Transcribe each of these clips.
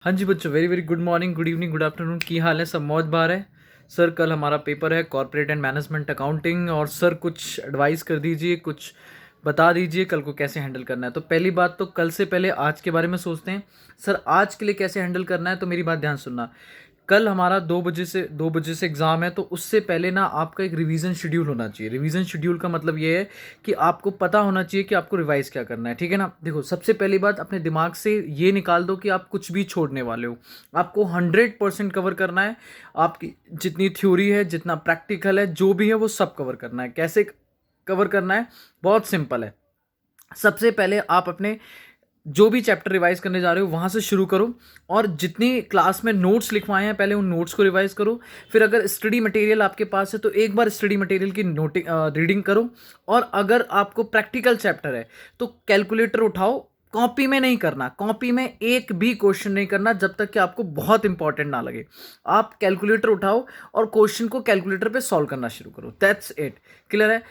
हाँ जी बच्चों, very very good morning, good evening, good afternoon. की हाल है? सब मौज बार है। सर कल हमारा पेपर है कॉर्पोरेट एंड मैनेजमेंट अकाउंटिंग, और सर कुछ एडवाइस कर दीजिए, कुछ बता दीजिए कल को कैसे हैंडल करना है। तो पहली बात तो कल से पहले आज के बारे में सोचते हैं। सर आज के लिए कैसे हैंडल करना है, तो मेरी बात ध्यान सुनना। कल हमारा 2 बजे से एग्ज़ाम है, तो उससे पहले ना आपका एक रिवीजन शेड्यूल होना चाहिए। रिवीजन शेड्यूल का मतलब ये है कि आपको पता होना चाहिए कि आपको रिवाइज क्या करना है, ठीक है ना। देखो, सबसे पहली बात, अपने दिमाग से ये निकाल दो कि आप कुछ भी छोड़ने वाले हो। आपको 100% कवर करना है। आपकी जितनी थ्योरी है, जितना प्रैक्टिकल है, जो भी है वो सब कवर करना है। कैसे कवर करना है? बहुत सिंपल है। सबसे पहले आप अपने जो भी चैप्टर रिवाइज करने जा रहे हो वहाँ से शुरू करो, और जितनी क्लास में नोट्स लिखवाए हैं पहले उन नोट्स को रिवाइज करो। फिर अगर स्टडी मटेरियल आपके पास है तो एक बार स्टडी मटेरियल की रीडिंग करो। और अगर आपको प्रैक्टिकल चैप्टर है तो कैलकुलेटर उठाओ। कॉपी में नहीं करना, कॉपी में एक भी क्वेश्चन नहीं करना जब तक कि आपको बहुत इंपॉर्टेंट ना लगे। आप कैलकुलेटर उठाओ और क्वेश्चन को कैलकुलेटर पे सॉल्व करना शुरू करो। That's it. क्लियर है?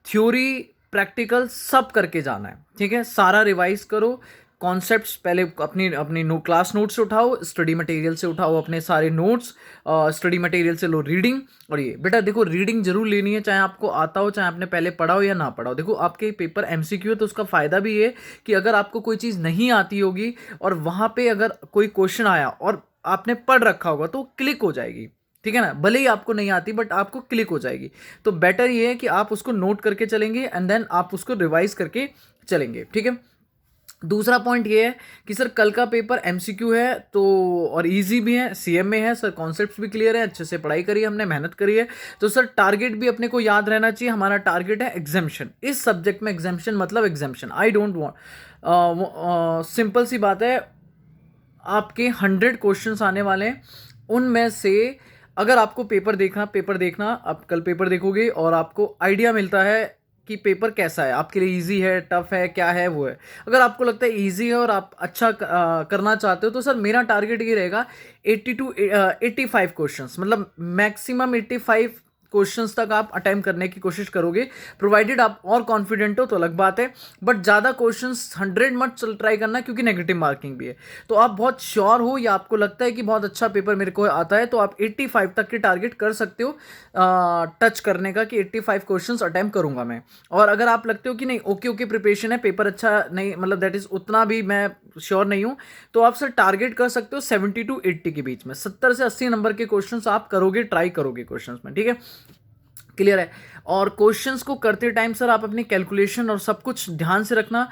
थ्योरी प्रैक्टिकल सब करके जाना है, ठीक है। सारा रिवाइज करो। कॉन्सेप्ट्स पहले अपनी अपनी क्लास नोट से उठाओ, स्टडी मटेरियल से उठाओ अपने सारे नोट्स, स्टडी मटेरियल से लो रीडिंग। और ये बेटा देखो, रीडिंग जरूर लेनी है, चाहे आपको आता हो, चाहे आपने पहले पढ़ा हो या ना पढ़ा हो। देखो, आपके पेपर एमसीक्यू है तो उसका फ़ायदा भी ये कि अगर आपको कोई चीज़ नहीं आती होगी और वहाँ पे अगर कोई क्वेश्चन आया और आपने पढ़ रखा होगा तो क्लिक हो जाएगी, ठीक है ना। भले ही आपको नहीं आती बट आपको क्लिक हो जाएगी। तो बेटर ये है कि आप उसको नोट करके चलेंगे एंड देन आप उसको रिवाइज करके चलेंगे, ठीक है। दूसरा पॉइंट ये है कि सर कल का पेपर एमसीक्यू है तो, और इजी भी है, सीएम में है सर, कॉन्सेप्ट्स भी क्लियर है, अच्छे से पढ़ाई करी है हमने, मेहनत करी है। तो सर टारगेट भी अपने को याद रहना चाहिए। हमारा टारगेट है एग्जाम्शन। इस सब्जेक्ट में एग्जाम्शन मतलब exemption, I don't want, simple सी बात है। आपके 100 क्वेश्चंस आने वाले हैं, उनमें से अगर आपको पेपर देखना, आप कल पेपर देखोगे और आपको आइडिया मिलता है कि पेपर कैसा है, आपके लिए इजी है, टफ है, क्या है वो है। अगर आपको लगता है इजी है और आप अच्छा करना चाहते हो तो सर मेरा टारगेट ये रहेगा 80 टू 85 क्वेश्चंस, मतलब मैक्सिमम 85 क्वेश्चंस तक आप अटेम्प्ट करने की कोशिश करोगे, प्रोवाइडेड आप और कॉन्फिडेंट हो तो अलग बात है। बट ज़्यादा क्वेश्चंस 100 मत ट्राई करना, क्योंकि नेगेटिव मार्किंग भी है। तो आप बहुत श्योर हो या आपको लगता है कि बहुत अच्छा पेपर मेरे को आता है तो आप 85 तक की टारगेट कर सकते हो, टच करने का, कि 85 क्वेश्चंस अटेम्प्ट करूंगा मैं। और अगर आप लगते हो कि नहीं, ओके ओके प्रिपरेशन है, पेपर अच्छा नहीं, मतलब दैट इज उतना भी मैं श्योर नहीं हूं, तो आप सर टारगेट कर सकते हो 70 टू 80 के बीच में। 70 से 80 नंबर के क्वेश्चंस आप करोगे, ट्राई करोगे क्वेश्चंस में, ठीक है। क्लियर है? और क्वेश्चंस को करते टाइम सर आप अपनी कैलकुलेशन और सब कुछ ध्यान से रखना।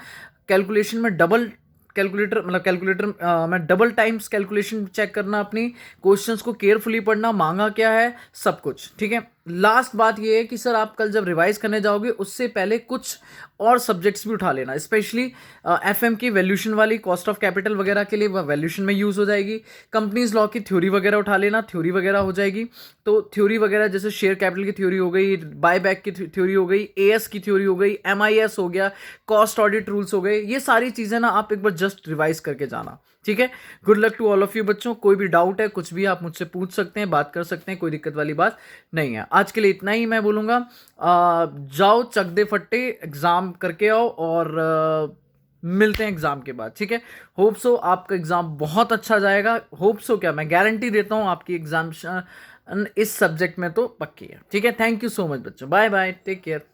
कैलकुलेशन में डबल कैलकुलेटर में डबल टाइम्स कैलकुलेशन चेक करना, अपनी क्वेश्चंस को केयरफुली पढ़ना, मांगा क्या है, सब कुछ, ठीक है। लास्ट बात ये है कि सर आप कल जब रिवाइज करने जाओगे उससे पहले कुछ और सब्जेक्ट्स भी उठा लेना, स्पेशली एफएम की वैल्यूशन वाली, कॉस्ट ऑफ कैपिटल वगैरह के लिए वह वैल्यूशन में यूज हो जाएगी। कंपनीज लॉ की थ्योरी वगैरह उठा लेना, थ्योरी वगैरह हो जाएगी। तो थ्योरी वगैरह जैसे शेयर कैपिटल की थ्योरी हो गई, बाय बैक की थ्योरी हो गई, एएस की थ्योरी हो गई, एमआईएस हो गया, कॉस्ट ऑडिट रूल्स हो गए, ये सारी चीजें ना आप एक बार जस्ट रिवाइज करके जाना, ठीक है। Good luck to all of you बच्चों। कोई भी डाउट है, कुछ भी आप मुझसे पूछ सकते हैं, बात कर सकते हैं, कोई दिक्कत वाली बात नहीं है। आज के लिए इतना ही मैं बोलूंगा। जाओ चक दे फट्टे, एग्जाम करके आओ, और मिलते हैं एग्जाम के बाद, ठीक है। होप सो आपका एग्जाम बहुत अच्छा जाएगा। होप सो क्या, मैं गारंटी देता हूं आपकी एग्जाम इस सब्जेक्ट में तो पक्की है, ठीक है। थैंक यू सो मच बच्चों, बाय बाय, टेक केयर।